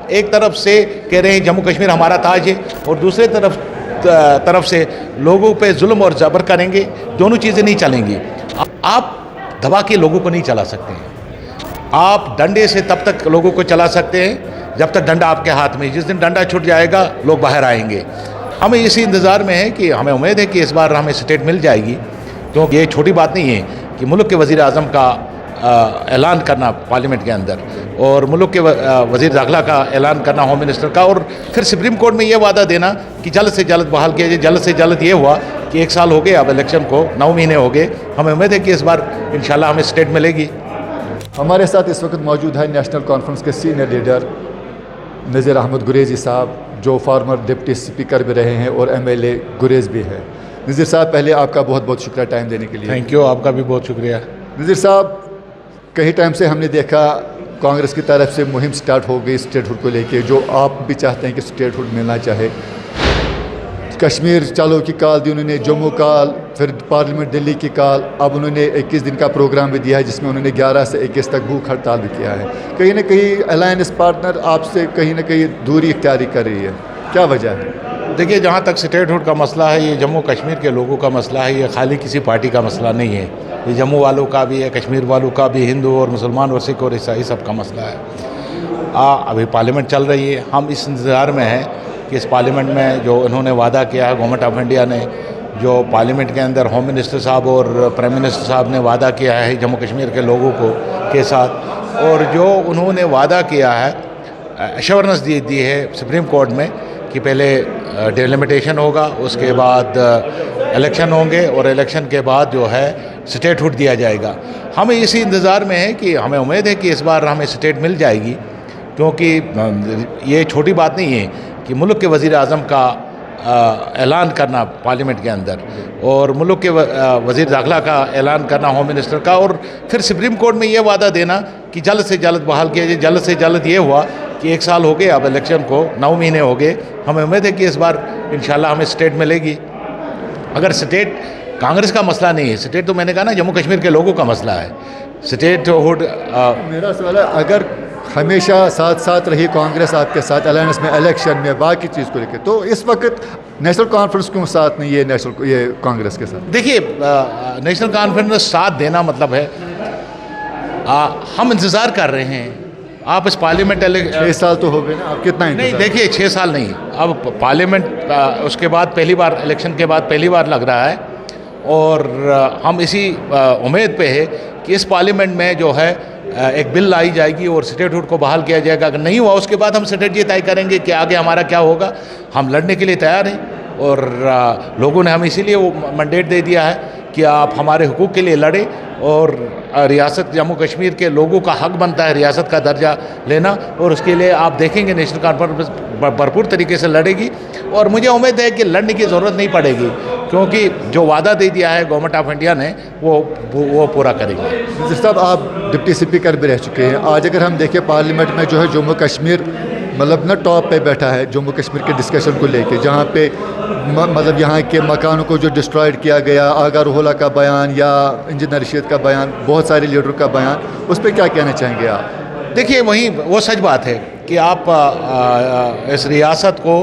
आप एक तरफ से कह रहे हैं जम्मू कश्मीर हमारा ताज है और दूसरे तरफ से लोगों पे जुल्म और जबर करेंगे, दोनों चीज़ें नहीं चलेंगी। आप दबा के लोगों को नहीं चला सकते हैं। आप डंडे से तब तक लोगों को चला सकते हैं जब तक डंडा आपके हाथ में। जिस दिन डंडा छूट जाएगा लोग बाहर आएंगे। हमें इसी इंतज़ार में है कि हमें उम्मीद है कि इस बार हमें सीटें मिल जाएगी, क्योंकि ये छोटी बात नहीं है कि मुल्क के वज़ीर आज़म का ऐलान करना पार्लियामेंट के अंदर और मुल्क के वज़ीर दाखिला का ऐलान करना, होम मिनिस्टर का, और फिर सुप्रीम कोर्ट में ये वादा देना कि जल्द से जल्द बहाल किया जाए। जल्द से जल्द ये हुआ कि 1 साल हो गए अब इलेक्शन को, 9 महीने हो गए। हमें उम्मीद है कि इस बार इंशाल्लाह हमें स्टेट मिलेगी। हमारे साथ इस वक्त मौजूद है नेशनल कॉन्फ्रेंस के सीनियर लीडर नज़ीर अहमद गुरेज़ी साहब, जो फार्मर डिप्टी स्पीकर भी रहे हैं और MLA गुरेज़ भी है। नज़ीर साहब, पहले आपका बहुत बहुत शुक्रिया टाइम देने के लिए। थैंक यू, आपका भी बहुत शुक्रिया। नज़ीर साहब, कई टाइम से हमने देखा कांग्रेस की तरफ से मुहिम स्टार्ट हो गई स्टेटहुड को लेके, जो आप भी चाहते हैं कि स्टेटहुड मिलना चाहे। कश्मीर चालू की कॉल दी उन्होंने, जम्मू कॉल, फिर पार्लियामेंट दिल्ली की कॉल, अब उन्होंने 21 दिन का प्रोग्राम भी दिया है जिसमें उन्होंने 11 से 21 तक भूख हड़ताल भी किया है। कहीं ना कहीं अलायंस पार्टनर आपसे कहीं ना कहीं दूरी इख्तियारी कर रही है, क्या वजह है? देखिए, जहाँ तक स्टेटहुड का मसला है, ये जम्मू कश्मीर के लोगों का मसला है। ये खाली किसी पार्टी का मसला नहीं है। ये जम्मू वालों का भी है, कश्मीर वालों का भी, हिंदू और मुसलमान और सिख और ईसाई सब का मसला है। अभी पार्लियामेंट चल रही है। हम इस इंतज़ार में हैं कि इस पार्लियामेंट में जो उन्होंने वादा किया है, गवर्नमेंट ऑफ इंडिया ने जो पार्लियामेंट के अंदर होम मिनिस्टर साहब और प्राइम मिनिस्टर साहब ने वादा किया है जम्मू कश्मीर के लोगों को के साथ, और जो उन्होंने वादा किया है, एश्योरेंस दी है सुप्रीम कोर्ट में कि पहले डिलिमिटेशन होगा, उसके बाद इलेक्शन होंगे और इलेक्शन के बाद जो है स्टेटहुड दिया जाएगा। हमें इसी इंतज़ार में है कि हमें उम्मीद है कि इस बार हमें स्टेट मिल जाएगी, क्योंकि ये छोटी बात नहीं है कि मुल्क के वज़ीर आज़म का ऐलान करना पार्लियामेंट के अंदर और मुल्क के वज़ीर दाखिला का ऐलान करना, होम मिनिस्टर का, और फिर सुप्रीम कोर्ट में ये वादा देना कि जल्द से जल्द बहाल किया जाए। जल्द से जल्द ये हुआ कि 1 साल हो गए अब इलेक्शन को, 9 महीने हो गए। हमें उम्मीद है कि इस बार इंशाल्लाह हमें स्टेट मिलेगी। अगर स्टेट कांग्रेस का मसला नहीं है, स्टेट तो मैंने कहा ना जम्मू कश्मीर के लोगों का मसला है। स्टेटहुड मेरा सवाल है, अगर हमेशा साथ साथ रही कांग्रेस आपके साथ अलायंस में, इलेक्शन में, बाकी चीज़ को लेकर, तो इस वक्त नेशनल कॉन्फ्रेंस क्यों साथ नहीं है ये कांग्रेस के साथ? देखिए, नेशनल कॉन्फ्रेंस साथ देना मतलब है हम इंतज़ार कर रहे हैं। आप इस पार्लियामेंट 6 साल तो हो गए ना, आप कितना नहीं, देखिए 6 साल नहीं, अब पार्लियामेंट उसके बाद पहली बार, इलेक्शन के बाद पहली बार लग रहा है, और हम इसी उम्मीद पे है कि इस पार्लियामेंट में जो है एक बिल लाई जाएगी और स्टेटहुड को बहाल किया जाएगा। अगर नहीं हुआ उसके बाद हम स्ट्रेटजी तय करेंगे कि आगे हमारा क्या होगा। हम लड़ने के लिए तैयार हैं और लोगों ने हमें इसीलिए वो मैंडेट दे दिया है कि आप हमारे हुकूक के लिए लड़ें, और रियासत जम्मू कश्मीर के लोगों का हक बनता है रियासत का दर्जा लेना, और उसके लिए आप देखेंगे नेशनल कॉन्फ्रेंस भरपूर तरीके से लड़ेगी। और मुझे उम्मीद है कि लड़ने की ज़रूरत नहीं पड़ेगी, क्योंकि जो वादा दे दिया है गवर्नमेंट ऑफ इंडिया ने वो पूरा करेंगे। मिनिस्टर साहब, आप डिप्टी स्पीकर भी रह चुके हैं। आज अगर हम देखें पार्लियामेंट में जो है जम्मू कश्मीर मतलब ना टॉप पे बैठा है जम्मू कश्मीर के डिस्कशन को लेके, जहाँ पे मतलब यहाँ के मकानों को जो डिस्ट्रॉयड किया गया, आगा रुहोला का बयान या इंजीनियर रशीद का बयान, बहुत सारे लीडरों का बयान, उस पर क्या कहना चाहेंगे आप? देखिए, वो सच बात है कि आप इस रियासत को,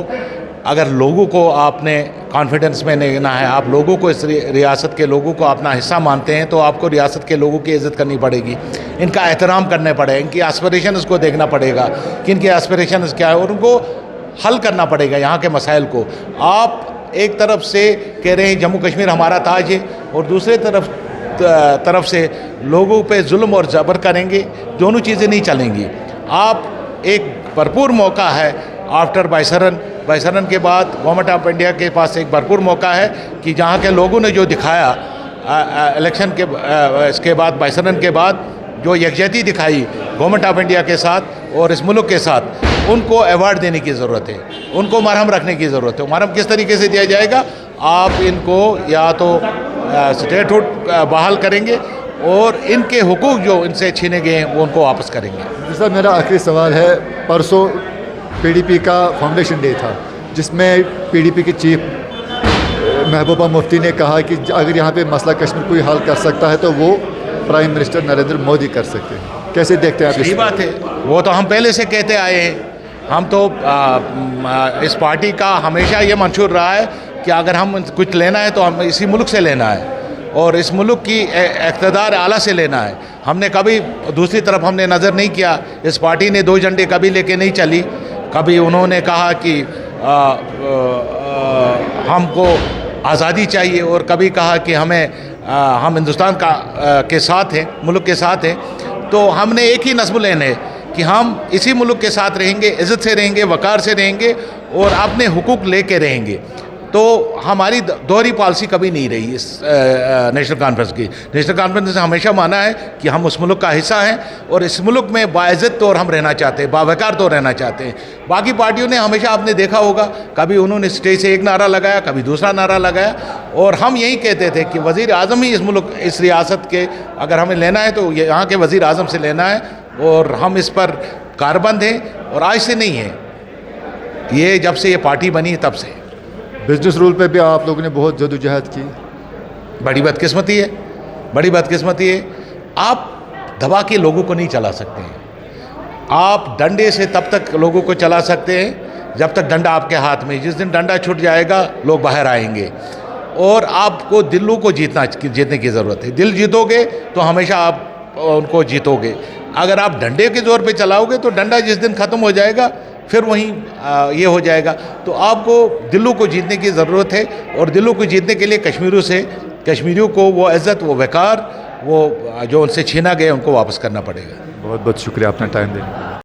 अगर लोगों को आपने कॉन्फिडेंस में लेना है, आप लोगों को, इस रियासत के लोगों को अपना हिस्सा मानते हैं, तो आपको रियासत के लोगों की इज़्ज़त करनी पड़ेगी, इनका एहतराम करने पड़ेगा, इनकी एस्पिरेशंस को देखना पड़ेगा कि इनकी एस्पिरेशंस क्या है, और उनको हल करना पड़ेगा यहाँ के मसाइल को। आप एक तरफ से कह रहे हैं जम्मू कश्मीर हमारा ताज है और दूसरे तरफ से लोगों पे जुल्म और जबर करेंगे, दोनों चीज़ें नहीं चलेंगी। आप एक भरपूर मौका है आफ्टर बाइसरन के बाद गवर्नमेंट ऑफ इंडिया के पास एक भरपूर मौका है कि जहाँ के लोगों ने जो दिखाया इलेक्शन के इसके बाद, बाइसरन के बाद जो यकजहती दिखाई गवर्नमेंट ऑफ इंडिया के साथ और इस मुल्क के साथ, उनको अवार्ड देने की ज़रूरत है, उनको मरहम रखने की ज़रूरत है। मरहम किस तरीके से दिया जाएगा? आप इनको या तो स्टेटहुड बहाल करेंगे और इनके हुकूक जो इनसे छीने गए हैं वो उनको वापस करेंगे। सर, मेरा आखिरी सवाल है, परसों PDP का फाउंडेशन डे था जिसमें PDP की चीफ महबूबा मुफ्ती ने कहा कि अगर यहाँ पे मसला कश्मीर कोई हल कर सकता है तो वो प्राइम मिनिस्टर नरेंद्र मोदी कर सकते हैं। कैसे देखते हैं आप? सही बात है, वो तो हम पहले से कहते आए हैं हम तो इस पार्टी का हमेशा ये मंशूर रहा है कि अगर हम कुछ लेना है तो हम इसी मुल्क से लेना है और इस मुल्क की इक़्तिदार आला से लेना है। हमने कभी दूसरी तरफ हमने नज़र नहीं किया। इस पार्टी ने दो झंडे कभी लेके नहीं चली। कभी उन्होंने कहा कि हमको आज़ादी चाहिए और कभी कहा कि हम हिंदुस्तान के साथ हैं, मुल्क के साथ हैं। तो हमने एक ही नस्ब लेन है कि हम इसी मुल्क के साथ रहेंगे, इज़्ज़त से रहेंगे, वक़ार से रहेंगे और अपने हुकूक लेके रहेंगे। तो हमारी दोहरी पॉलिसी कभी नहीं रही इस नेशनल कॉन्फ्रेंस की। नेशनल कॉन्फ्रेंस ने हमेशा माना है कि हम उस मुल्क का हिस्सा हैं और इस मुल्क में बाइज़्ज़त तो हम रहना चाहते हैं, बावकार तो रहना चाहते हैं। बाकी पार्टियों ने हमेशा आपने देखा होगा, कभी उन्होंने स्टेज से एक नारा लगाया, कभी दूसरा नारा लगाया और हम यही कहते थे कि वज़ीर आज़म ही इस रियासत के अगर हमें लेना है तो यहाँ के वज़ीर आज़म से लेना है और हम इस पर कारबंद हैं और आज से नहीं है, ये जब से ये पार्टी बनी तब से। बिजनेस रूल पे भी आप लोगों ने बहुत जदोजहद की। बड़ी बदकिस्मती है, बड़ी बदकिस्मती है। आप दबा के लोगों को नहीं चला सकते हैं। आप डंडे से तब तक लोगों को चला सकते हैं जब तक डंडा आपके हाथ में। जिस दिन डंडा छूट जाएगा लोग बाहर आएंगे और आपको दिलों को जीतने की ज़रूरत है। दिल जीतोगे तो हमेशा आप उनको जीतोगे। अगर आप डंडे के ज़ोर पे चलाओगे तो डंडा जिस दिन ख़त्म हो जाएगा फिर वहीं ये हो जाएगा। तो आपको दिलों को जीतने की ज़रूरत है और दिलों को जीतने के लिए कश्मीरियों को वो इज़्ज़त, वो वक़ार, वो जो उनसे छीना गया उनको वापस करना पड़ेगा। बहुत बहुत शुक्रिया अपना टाइम देने के लिए।